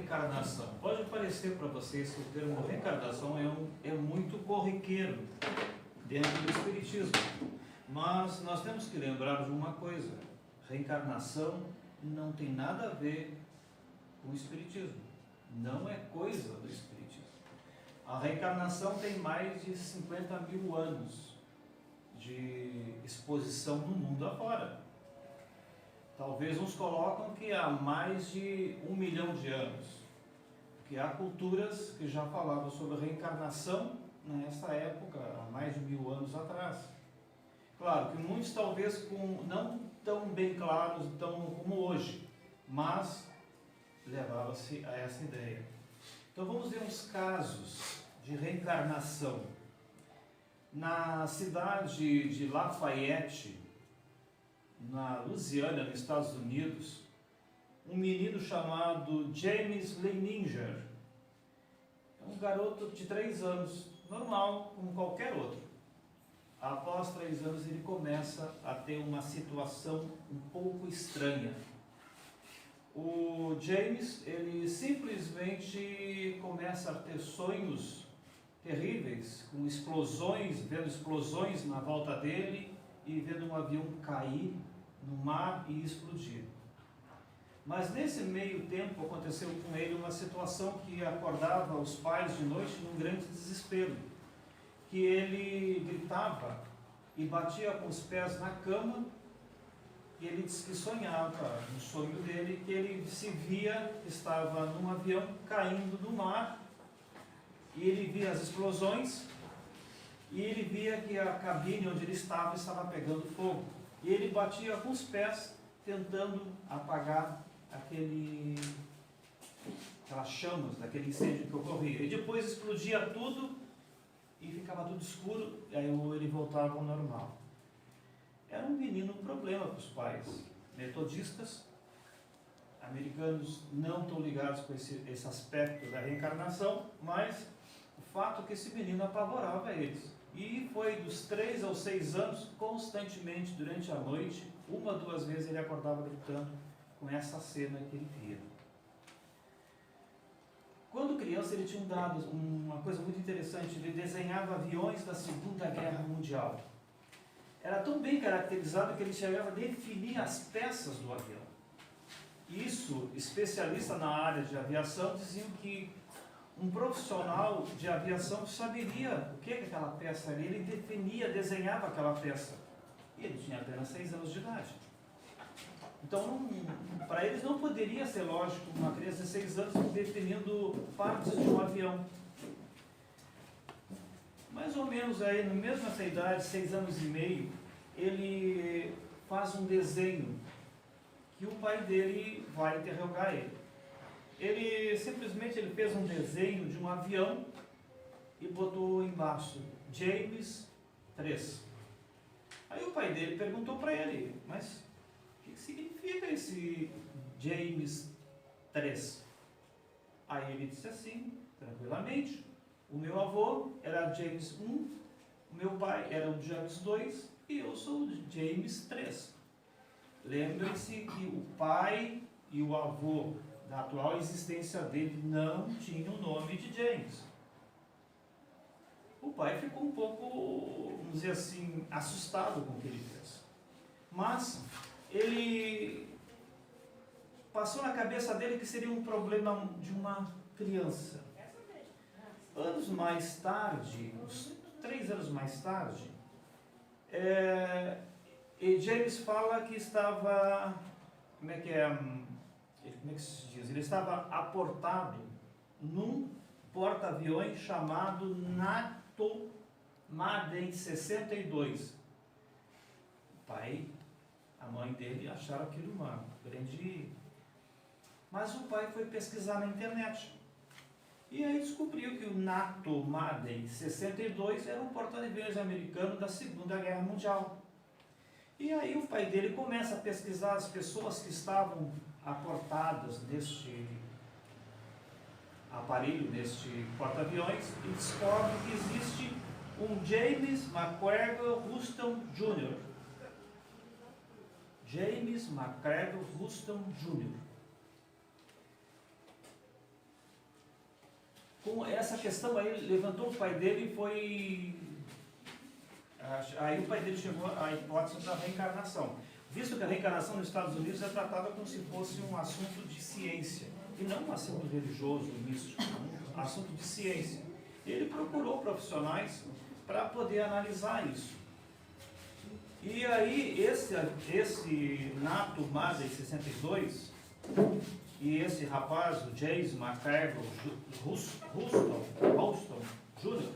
reencarnação. Pode parecer para vocês que o termo reencarnação é muito corriqueiro dentro do Espiritismo, mas nós temos que lembrar de uma coisa: reencarnação não tem nada a ver com o Espiritismo, não é coisa do Espiritismo. A reencarnação tem mais de 50 mil anos de exposição no mundo afora. Talvez uns colocam que há mais de 1 milhão de anos, porque há culturas que já falavam sobre reencarnação nessa época, há mais de 1000 anos atrás. Claro que muitos talvez não tão bem claros como hoje, mas levava-se a essa ideia. Então vamos ver uns casos de reencarnação. Na cidade de Lafayette, na Louisiana, nos Estados Unidos, um menino chamado James Leininger, é um garoto de 3 anos, normal como qualquer outro. Após 3 anos ele começa a ter uma situação um pouco estranha. O James, ele simplesmente começa a ter sonhos terríveis, com explosões, vendo explosões na volta dele e vendo um avião cair no mar e explodir. Mas nesse meio tempo aconteceu com ele uma situação que acordava os pais de noite num grande desespero, que ele gritava e batia com os pés na cama, e ele disse que sonhava, no sonho dele, que ele se via, estava num avião caindo no mar, e ele via as explosões, e ele via que a cabine onde ele estava pegando fogo. E ele batia com os pés, tentando apagar aquelas chamas, daquele incêndio que ocorria. E depois explodia tudo, e ficava tudo escuro, e aí ele voltava ao normal. Era um menino problema para os pais. Metodistas, americanos não estão ligados com esse aspecto da reencarnação, mas o fato é que esse menino apavorava eles. E foi dos 3 aos 6 anos, constantemente, durante a noite, 1 ou 2 vezes ele acordava gritando com essa cena que ele via. Quando criança ele tinha uma coisa muito interessante, ele desenhava aviões da Segunda Guerra Mundial. Era tão bem caracterizado que ele chegava a definir as peças do avião. Isso, especialistas na área de aviação diziam que um profissional de aviação saberia o que é aquela peça ali, ele desenhava aquela peça. E ele tinha apenas 6 anos de idade. Então, para eles não poderia ser lógico uma criança de 6 anos definindo partes de um avião. Mais ou menos aí, no mesmo essa idade, 6 anos e meio, ele faz um desenho que o pai dele vai interrogar ele. Ele fez um desenho de um avião e botou embaixo James 3. Aí o pai dele perguntou para ele, mas o que significa esse James 3? Aí ele disse assim, tranquilamente: o meu avô era James 1, o meu pai era o James 2 e eu sou o James 3. Lembre-se que o pai e o avô da atual existência dele não tinham o nome de James. O pai ficou um pouco, vamos dizer assim, assustado com o que ele fez. Mas ele passou na cabeça dele que seria um problema de uma criança. Anos mais tarde, uns 3 anos mais tarde, e James fala que estava, como é que se diz? Ele estava aportado num porta-aviões chamado NATO Madden 62. O pai, a mãe dele acharam aquilo uma grande... Mas o pai foi pesquisar na internet. E aí descobriu que o NATO Madden 62 era um porta-aviões americano da Segunda Guerra Mundial. E aí o pai dele começa a pesquisar as pessoas que estavam aportadas neste aparelho, neste porta-aviões, e descobre que existe um James McGregor Houston Jr. James McGregor Houston Jr. com essa questão aí, levantou o pai dele e foi... Aí o pai dele chegou à hipótese da reencarnação. Visto que a reencarnação nos Estados Unidos é tratada como se fosse um assunto de ciência, e não um assunto religioso, místico, um assunto de ciência. Ele procurou profissionais para poder analisar isso. E aí, esse Nato Madre 62, e esse rapaz, o James McGregor Houston Jr.,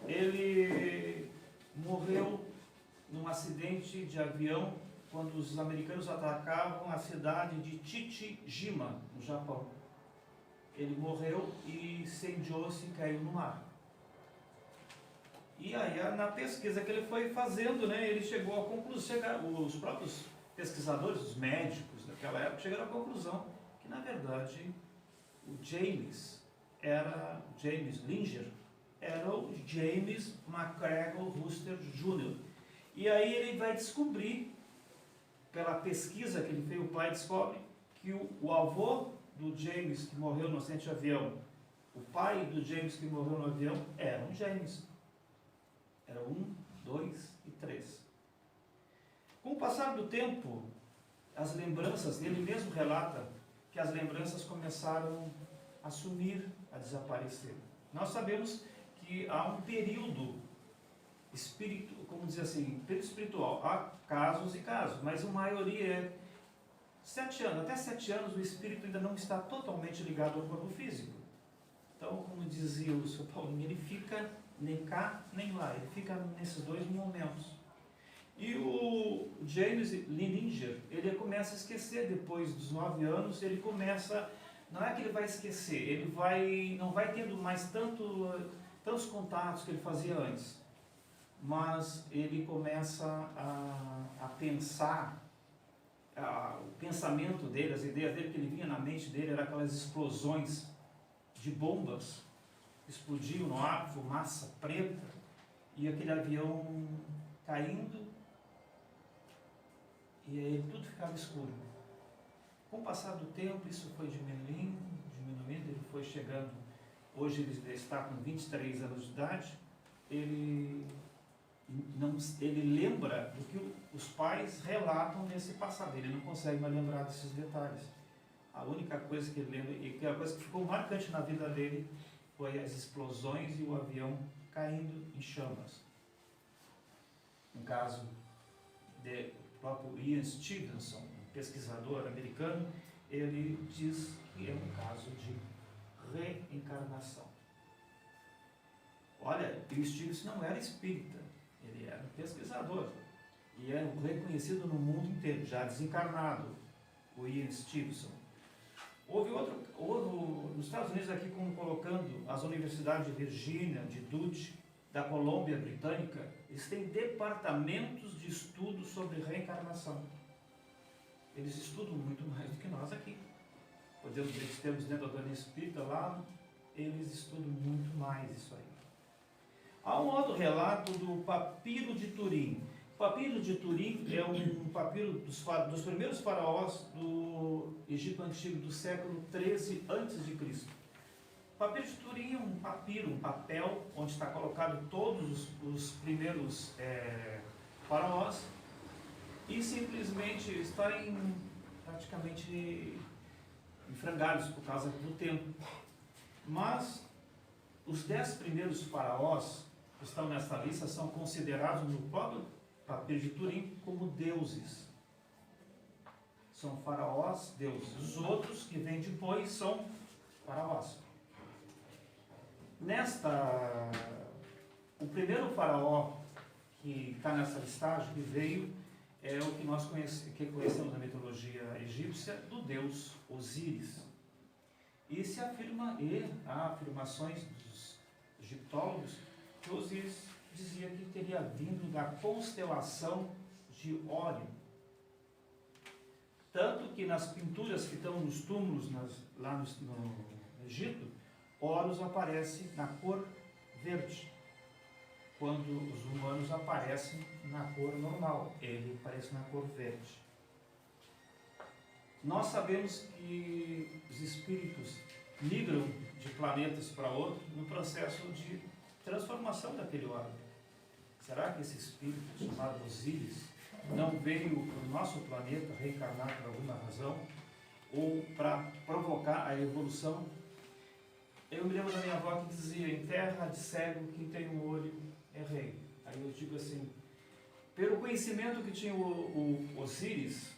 ele morreu num acidente de avião quando os americanos atacavam a cidade de Chichijima, no Japão. Ele morreu e incendiou-se e caiu no mar. E aí, na pesquisa que ele foi fazendo, né, ele chegou à conclusão, os próprios pesquisadores, os médicos daquela época, chegaram à conclusão que, na verdade, o James Linger era o James McGregor Houston Jr. E aí ele vai descobrir, pela pesquisa que ele fez, o pai descobre que o avô do James que morreu no acidente de avião, o pai do James que morreu no avião, era um James. Era 1, 2 e 3. Com o passar do tempo, as lembranças, ele mesmo relata que as lembranças começaram a sumir, a desaparecer. Nós sabemos que há um período como dizer assim, período espiritual. Há casos e casos, mas a maioria é 7 anos. Até 7 anos o espírito ainda não está totalmente ligado ao corpo físico. Então, como dizia o Sr. Paulinho, ele fica nem cá, nem lá. Ele fica nesses dois momentos. E o James Lininger, ele começa a esquecer depois dos 9 anos, ele começa... Não é que ele vai esquecer, ele não vai tendo mais tantos contatos que ele fazia antes. Mas ele começa a pensar, o pensamento dele, as ideias dele, que ele vinha na mente dele, eram aquelas explosões de bombas, explodiam no ar, fumaça preta, e aquele avião caindo, e aí tudo ficava escuro. Com o passar do tempo, isso foi diminuindo, ele foi chegando, hoje ele está com 23 anos de idade, ele lembra do que os pais relatam nesse passado, ele não consegue mais lembrar desses detalhes. A única coisa que ele lembra, e a coisa que ficou marcante na vida dele, foi as explosões e o avião caindo em chamas. No caso do próprio Ian Stevenson, um pesquisador americano, ele diz que é um caso de reencarnação. Olha, o Stevenson não era espírita, ele era um pesquisador, e é reconhecido no mundo inteiro, já desencarnado, o Ian Stevenson. Houve nos Estados Unidos, aqui como colocando as universidades de Virgínia, de Duke, da Colômbia Britânica, eles têm departamentos de estudo sobre reencarnação. Eles estudam muito mais do que nós aqui. Podemos dizer que temos dentro da doutrina espírita lá, eles estudam muito mais isso aí. Há um outro relato do Papiro de Turim. O Papiro de Turim é um papiro dos primeiros faraós do Egito Antigo, do século 13 a.C. O Papiro de Turim é um papel, onde está colocado todos os primeiros faraós, e simplesmente está praticamente em frangalhos por causa do tempo. Mas os 10 primeiros faraós que estão nesta lista são considerados no próprio Papiro de Turim como deuses. São faraós, deuses. Os outros que vêm depois são faraós. O primeiro faraó que está nessa listagem, que veio, é o que nós conhecemos na mitologia egípcia, do deus Osíris. E há afirmações dos egiptólogos que Osíris dizia que teria vindo da constelação de Órion. Tanto que nas pinturas que estão nos túmulos lá no Egito, Horus aparece na cor verde, quando os humanos aparecem na cor normal, ele aparece na cor verde. Nós sabemos que os espíritos migram de planetas para outro no processo de transformação daquele órgão. Será que esse espírito chamado Osíris não veio para o nosso planeta reencarnar por alguma razão ou para provocar a evolução? Eu me lembro da minha avó que dizia: em terra de cego, quem tem um olho é rei. Aí eu digo assim, pelo conhecimento que tinha o Osíris,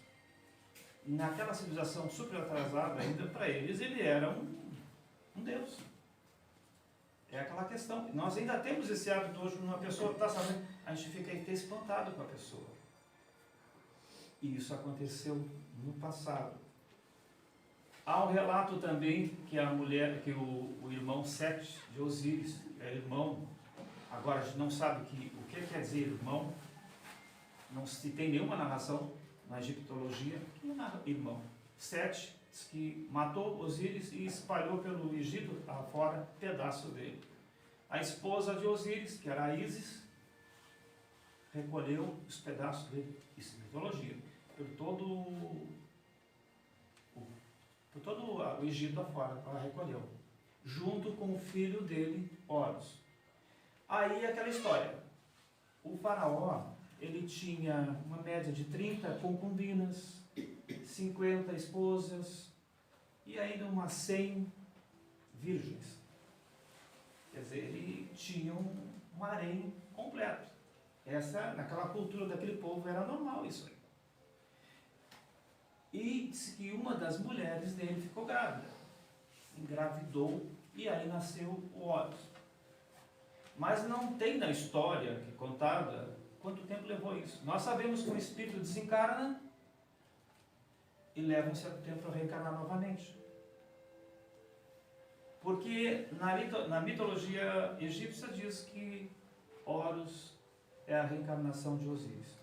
naquela civilização super atrasada ainda, para eles ele era um deus. É aquela questão. Nós ainda temos esse hábito hoje, uma pessoa está sabendo, a gente fica até espantado com a pessoa. E isso aconteceu no passado. Há um relato também que a mulher, que o irmão Sete de Osíris, é irmão, agora a gente não sabe o que quer dizer irmão, não se tem nenhuma narração na egiptologia que narra irmão. Sete diz que matou Osíris e espalhou pelo Egito afora pedaço dele. A esposa de Osíris, que era a Ísis, recolheu os pedaços dele. Isso é mitologia. Por todo o Egito afora, ela recolheu. Junto com o filho dele, Horus. Aí aquela história. O faraó, ele tinha uma média de 30 concubinas, 50 esposas e ainda umas 100 virgens. Quer dizer, ele tinha um harém completo. Naquela cultura daquele povo era normal isso aí. E disse que uma das mulheres dele ficou grávida. Engravidou e aí nasceu o Horus. Mas não tem na história que é contada quanto tempo levou isso. Nós sabemos que o espírito desencarna e leva um certo tempo para reencarnar novamente. Porque na mitologia egípcia diz que Horus é a reencarnação de Osíris.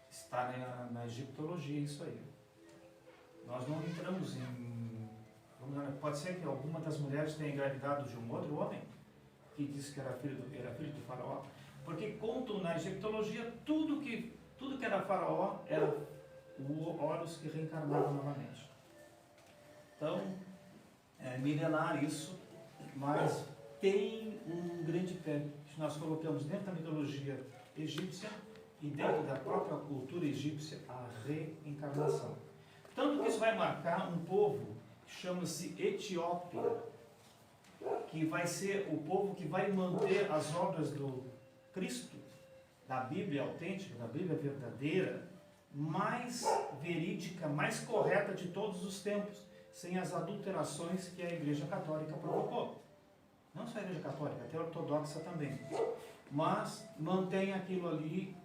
Está na egiptologia isso aí. Nós não entramos em... Pode ser que alguma das mulheres tenha engravidado de um outro homem que disse que era filho do faraó. Porque contam na egiptologia tudo que era faraó era o Horus que reencarnava novamente. Então, é milenar isso, mas tem um grande pé que nós colocamos dentro da mitologia egípcia e dentro da própria cultura egípcia a reencarnação. Tanto que isso vai marcar um povo que chama-se Etiópia, que vai ser o povo que vai manter as obras do Cristo, da Bíblia autêntica, da Bíblia verdadeira, mais verídica, mais correta de todos os tempos, sem as adulterações que a Igreja Católica provocou. Não só a Igreja Católica, até a Ortodoxa também. Mas mantém aquilo ali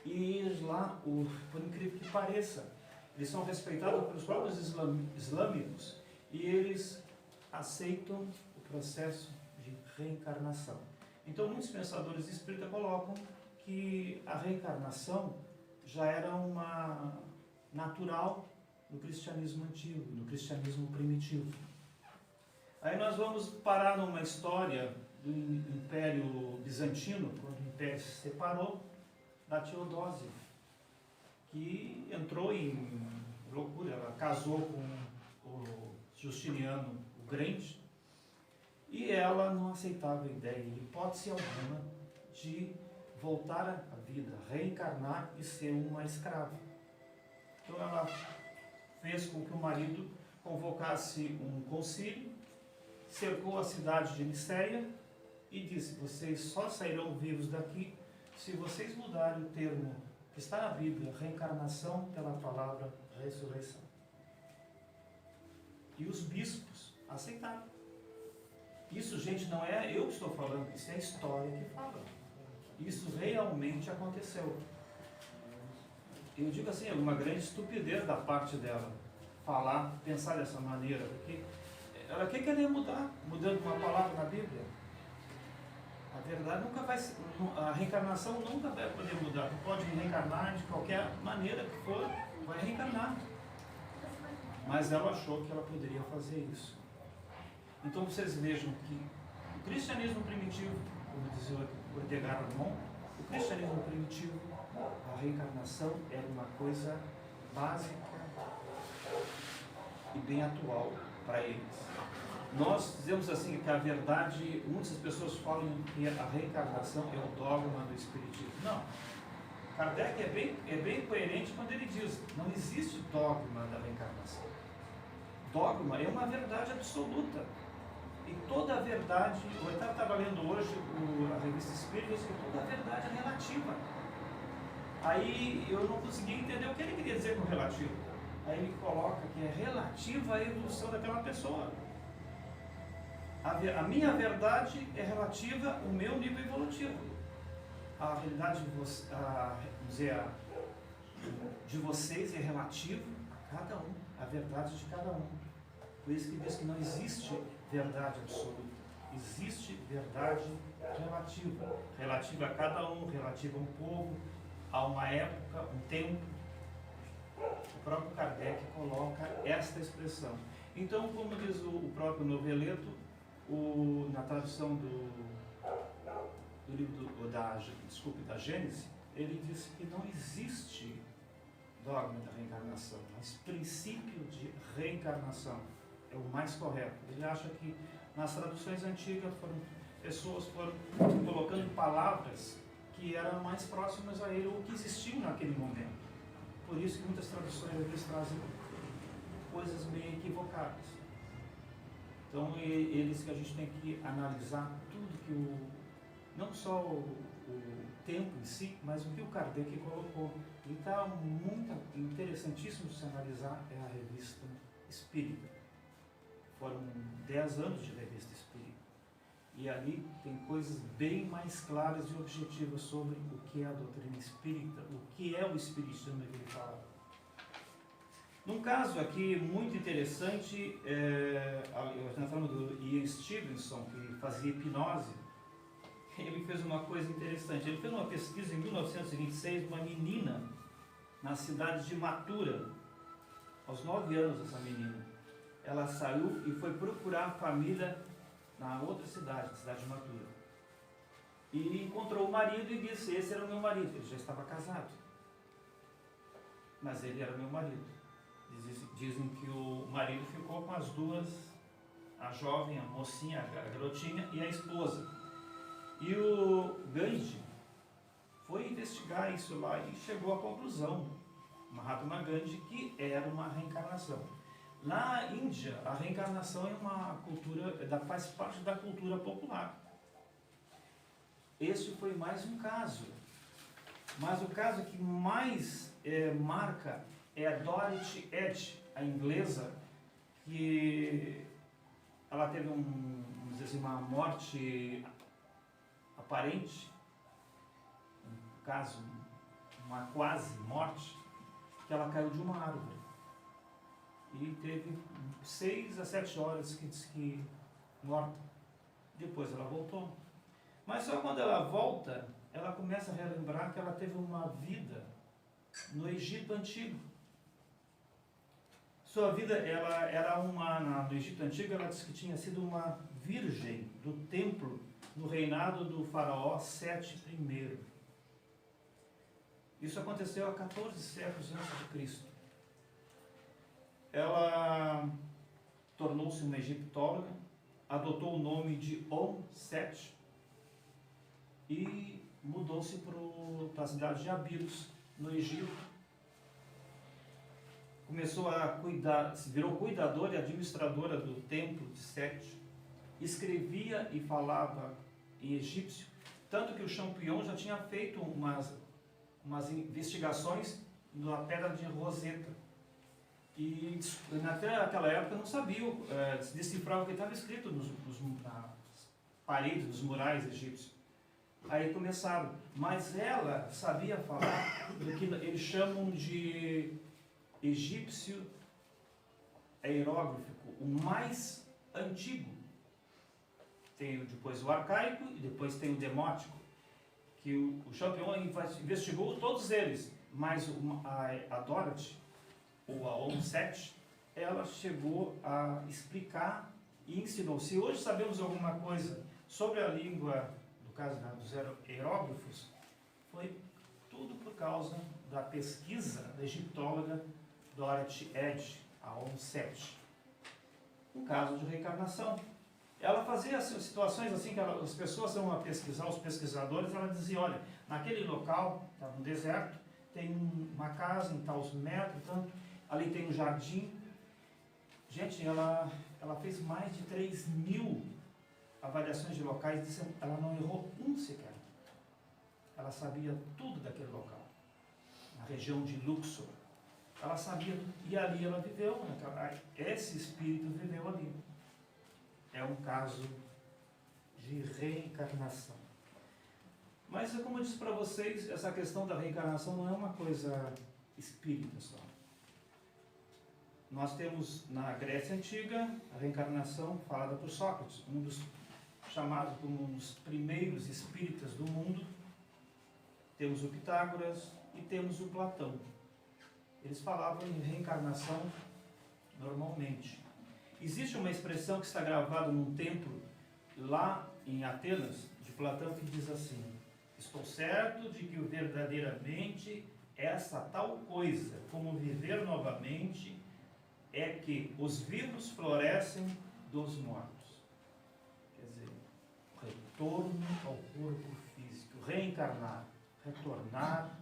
e lá, por incrível que pareça, eles são respeitados pelos próprios islâmicos e eles aceitam o processo de reencarnação. Então, muitos pensadores espíritas colocam que a reencarnação já era uma natural no cristianismo antigo, no cristianismo primitivo. Aí nós vamos parar numa história do Império Bizantino, quando o Império se separou, da Teodósia, que entrou em loucura. Ela casou com o Justiniano o Grande e ela não aceitava a ideia, em hipótese alguma, de voltar à vida, reencarnar e ser uma escrava. Então ela fez com que o marido convocasse um concílio, cercou a cidade de Nicéia e disse: vocês só sairão vivos daqui se vocês mudarem o termo que está na Bíblia, reencarnação, pela palavra ressurreição. E os bispos aceitaram. Isso, gente, não é eu que estou falando, isso é a história que fala. Isso realmente aconteceu. Eu digo assim, é uma grande estupidez da parte dela pensar dessa maneira, porque ela quer querer mudar, mudando uma palavra na Bíblia. A verdade nunca vai ser, a reencarnação nunca vai poder mudar. Tu pode reencarnar de qualquer maneira que for, vai reencarnar. Mas ela achou que ela poderia fazer isso. Então vocês vejam que o cristianismo primitivo, como dizia o Edgar Armand, o cristianismo primitivo, a reencarnação era uma coisa básica e bem atual para eles. Nós dizemos assim que a verdade, muitas pessoas falam que a reencarnação é o dogma do Espiritismo. Não. Kardec é bem coerente quando ele diz: não existe dogma da reencarnação. Dogma é uma verdade absoluta. E toda a verdade, eu estava lendo hoje a revista Espírita, diz que toda a verdade é relativa. Aí eu não conseguia entender o que ele queria dizer com relativo. Aí ele coloca que é relativa à evolução daquela pessoa. A minha verdade é relativa ao meu nível evolutivo. A realidade de vocês é relativa a cada um, a verdade de cada um. Por isso que diz que não existe verdade absoluta, existe verdade relativa, relativa a cada um, relativa a um povo, a uma época, um tempo. O próprio Kardec coloca esta expressão. Então, como diz o próprio Noveleto, na tradução do livro da Gênesis, ele diz que não existe dogma da reencarnação, mas princípio de reencarnação é o mais correto. Ele acha que nas traduções antigas pessoas foram colocando palavras que eram mais próximas a ele ou que existiam naquele momento. Por isso que muitas traduções às vezes trazem coisas meio equivocadas. Então, eles que a gente tem que analisar tudo que não só o tempo em si, mas o que o Kardec colocou. E está muito interessantíssimo de se analisar é a revista Espírita. Foram 10 anos de revista Espírita. E ali tem coisas bem mais claras e objetivas sobre o que é a doutrina espírita, o que é o espiritismo que ele fala. Num caso aqui muito interessante, nós falamos do Ian Stevenson, que fazia hipnose. Ele fez uma coisa interessante. Ele fez uma pesquisa em 1926, uma menina na cidade de Mathura, aos 9 anos essa menina. Ela saiu e foi procurar a família na outra cidade, cidade de Mathura. E encontrou o marido e disse: esse era o meu marido. Ele já estava casado, mas ele era meu marido. Dizem que o marido ficou com as duas, a jovem, a mocinha, a garotinha e a esposa. E o Gandhi foi investigar isso lá e chegou à conclusão, Mahatma Gandhi, que era uma reencarnação. Na Índia, a reencarnação é uma cultura, faz parte da cultura popular. Este foi mais um caso. Mas o caso que mais marca é a Dorothy Edge, a inglesa, que ela teve vamos dizer assim, uma morte aparente, um caso, uma quase morte, que ela caiu de uma árvore. E teve 6 a 7 horas que diz que morta. Depois ela voltou. Mas só quando ela volta, ela começa a relembrar que ela teve uma vida no Egito Antigo. Sua vida, ela era no Egito Antigo, ela disse que tinha sido uma virgem do templo no reinado do faraó Sete I. Isso aconteceu há 14 séculos antes de Cristo. Ela tornou-se uma egiptóloga, adotou o nome de Om-Set e mudou-se para a cidade de Abidos, no Egito. Começou a cuidar, se virou cuidadora e administradora do templo de Sete. Escrevia e falava em egípcio, tanto que o Champollion já tinha feito umas investigações na pedra de Rosetta. E naquela época não sabiam decifrar o que estava escrito nas paredes dos murais egípcios. Aí começaram, mas ela sabia falar do que eles chamam de egípcio hieróglifo, o mais antigo. Tem depois o arcaico e depois tem o demótico, que o Champollion investigou todos eles, mas a Dorothy, ou a Om-Set, ela chegou a explicar e ensinou. Se hoje sabemos alguma coisa sobre a língua, no caso dos hieróglifos, foi tudo por causa da pesquisa da egiptóloga Dorothy Edge, a Om-Set. um caso de reencarnação. Ela fazia situações assim que as pessoas iam a pesquisar, os pesquisadores, ela dizia, olha, naquele local, estava no deserto, tem uma casa em tal metros, tanto, ali tem um jardim. Gente, ela fez mais de 3.000 avaliações de locais, ela não errou um sequer. Ela sabia tudo daquele local, na região de Luxor. Ela sabia tudo, e ali ela viveu, esse espírito viveu ali. É um caso de reencarnação. Mas, como eu disse para vocês, essa questão da reencarnação não é uma coisa espírita só. Nós temos na Grécia Antiga a reencarnação falada por Sócrates, um dos chamados como um dos primeiros espíritas do mundo. Temos o Pitágoras e temos o Platão. Eles falavam em reencarnação normalmente. Existe uma expressão que está gravada num templo lá em Atenas, de Platão, que diz assim: estou certo de que o verdadeiramente essa tal coisa, como viver novamente, é que os vivos florescem dos mortos. Quer dizer, retorno ao corpo físico, reencarnar, retornar,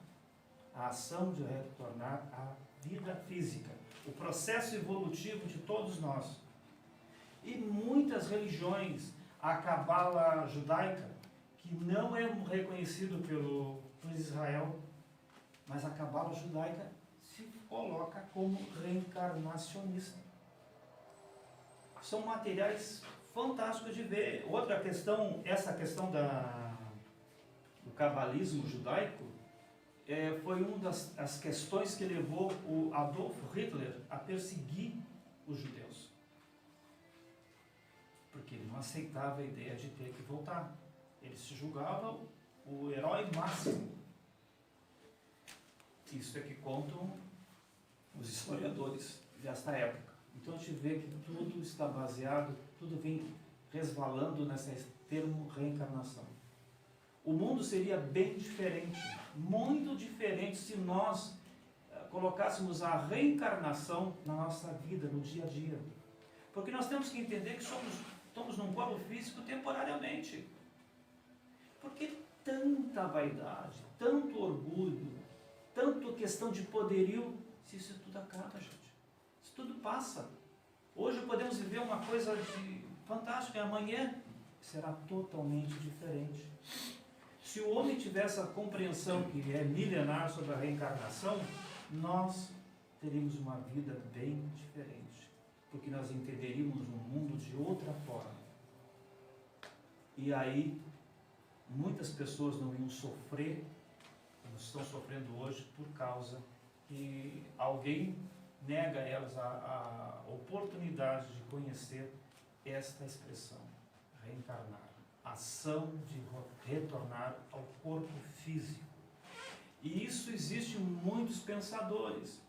a ação de retornar à vida física, o processo evolutivo de todos nós. E muitas religiões, a Cabala judaica, que não é reconhecido por Israel, mas a Cabala judaica se coloca como reencarnacionista. São materiais fantásticos de ver. Outra questão, essa questão do cabalismo judaico, foi uma das questões que levou o Adolf Hitler a perseguir os judeus. Porque ele não aceitava a ideia de ter que voltar. Ele se julgava o herói máximo. Isso é que contam os historiadores desta época. Então a gente vê que tudo está baseado, tudo vem resvalando nesse termo reencarnação. O mundo seria bem diferente, muito diferente, se nós colocássemos a reencarnação na nossa vida, no dia a dia. Porque nós temos que entender que estamos num corpo físico temporariamente. Por que tanta vaidade, tanto orgulho, tanto questão de poderio, se isso tudo acaba, gente? Isso tudo passa. Hoje podemos viver uma coisa fantástica, e amanhã será totalmente diferente. Se o homem tiver essa compreensão que é milenar sobre a reencarnação, nós teríamos uma vida bem diferente, porque nós entenderíamos o mundo de outra forma. E aí, muitas pessoas não iam sofrer, como estão sofrendo hoje, por causa que alguém nega a elas a oportunidade de conhecer esta expressão, reencarnar. Ação de retornar ao corpo físico. E isso existe em muitos pensadores.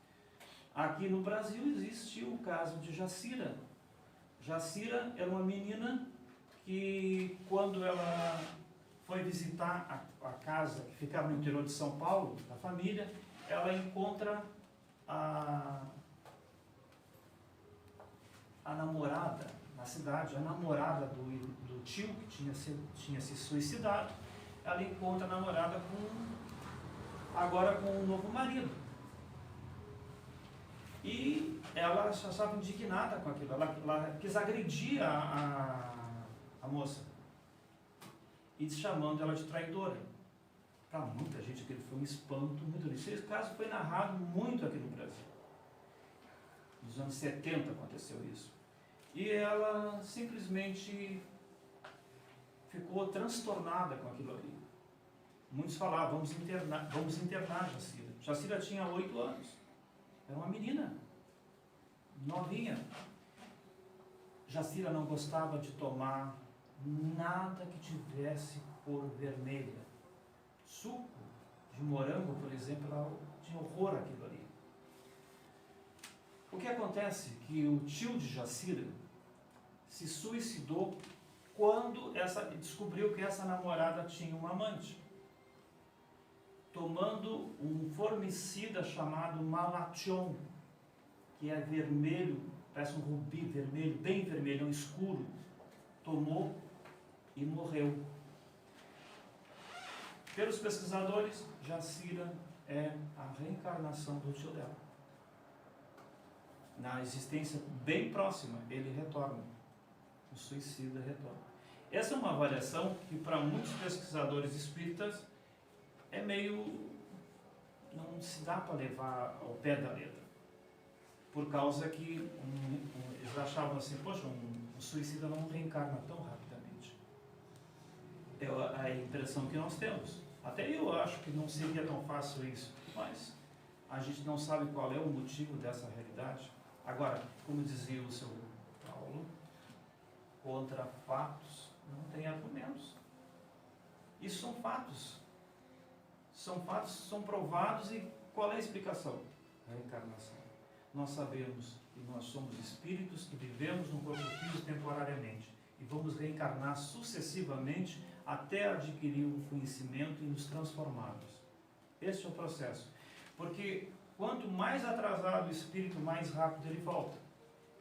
Aqui no Brasil existiu o caso de Jacira. Jacira era uma menina que, quando ela foi visitar a casa que ficava no interior de São Paulo, da família, ela encontra a namorada na cidade, a namorada do tio que tinha se suicidado. Ela encontra a namorada agora com um novo marido. E ela já estava indignada com aquilo, ela quis agredir a moça, e chamando ela de traidora. Para muita gente aquilo foi um espanto muito grande. Esse caso foi narrado muito aqui no Brasil. Nos anos 70 aconteceu isso. E ela simplesmente ficou transtornada com aquilo ali. Muitos falavam, vamos internar Jacira. Jacira tinha 8 anos. Era uma menina, novinha. Jacira não gostava de tomar nada que tivesse cor vermelha. Suco de morango, por exemplo, ela tinha horror àquilo ali. O que acontece? Que o tio de Jacira se suicidou quando descobriu que essa namorada tinha uma amante, tomando um formicida chamado Malathion, que é vermelho parece um rubi vermelho, bem vermelho, escuro, tomou e morreu. Pelos pesquisadores, Jacira é a reencarnação do tio dela. Na existência bem próxima, ele retorna. O suicida retorna. Essa é uma avaliação que para muitos pesquisadores espíritas é meio... não se dá para levar ao pé da letra. Por causa que eles achavam assim, poxa, um suicida não reencarna tão rapidamente. É a impressão que nós temos. Até eu acho que não seria tão fácil isso, mas a gente não sabe qual é o motivo dessa realidade. Agora, como dizia o seu Paulo, contra fatos não tem argumentos. Isso são fatos. São fatos, são provados, e qual é a explicação? A reencarnação. Nós sabemos que nós somos espíritos que vivemos no corpo físico temporariamente e vamos reencarnar sucessivamente até adquirir o conhecimento e nos transformarmos. Esse é o processo. Porque quanto mais atrasado o espírito, mais rápido ele volta.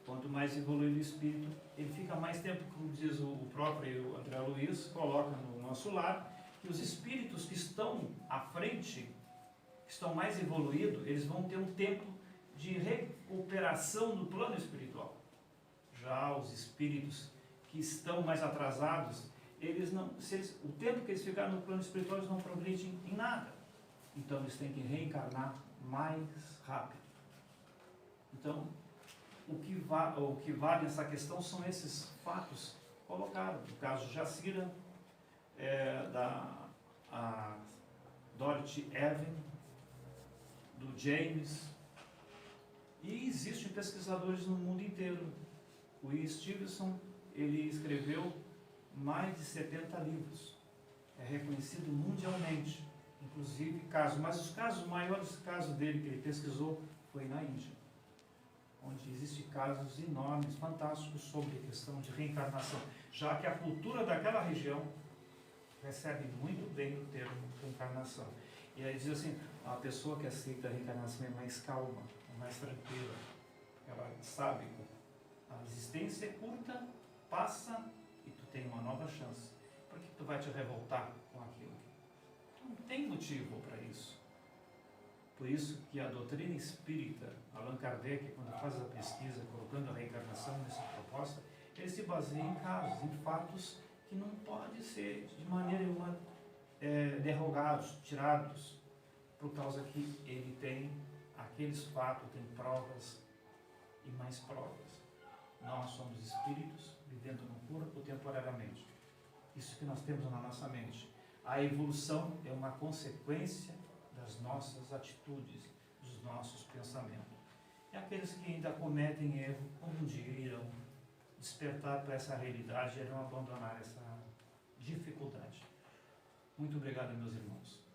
Quanto mais evoluído o espírito, ele fica mais tempo, como diz o próprio André Luiz, coloca no nosso lar, que os espíritos que estão à frente, que estão mais evoluídos, eles vão ter um tempo de recuperação no plano espiritual. Já os espíritos que estão mais atrasados, eles não, o tempo que eles ficarem no plano espiritual, eles não progridem em nada. Então eles têm que reencarnar mais rápido. Então, o que vale nessa questão são esses fatos colocados. No caso de Jacira, da Dorothy Evan, do James, e existem pesquisadores no mundo inteiro. O E. Stevenson, ele escreveu mais de 70 livros, é reconhecido mundialmente, inclusive casos, mas os maiores casos dele que ele pesquisou foi na Índia, onde existem casos enormes, fantásticos sobre a questão de reencarnação, já que a cultura daquela região recebe muito bem o termo reencarnação. E aí diz assim, a pessoa que aceita a reencarnação é mais calma, é mais tranquila, ela sabe que a existência é curta, passa e tu tem uma nova chance. Por que tu vai te revoltar com aquilo? Não tem motivo para isso. Por isso que a doutrina espírita, Allan Kardec, quando faz a pesquisa, colocando a reencarnação nessa proposta, ele se baseia em casos, em fatos que não podem ser de maneira nenhuma derrogados, tirados, por causa que ele tem aqueles fatos, tem provas e mais provas. Nós somos espíritos vivendo no corpo temporariamente. Isso que nós temos na nossa mente. A evolução é uma consequência das nossas atitudes, dos nossos pensamentos. E aqueles que ainda cometem erro, um dia irão despertar para essa realidade e irão abandonar essa dificuldade. Muito obrigado, meus irmãos.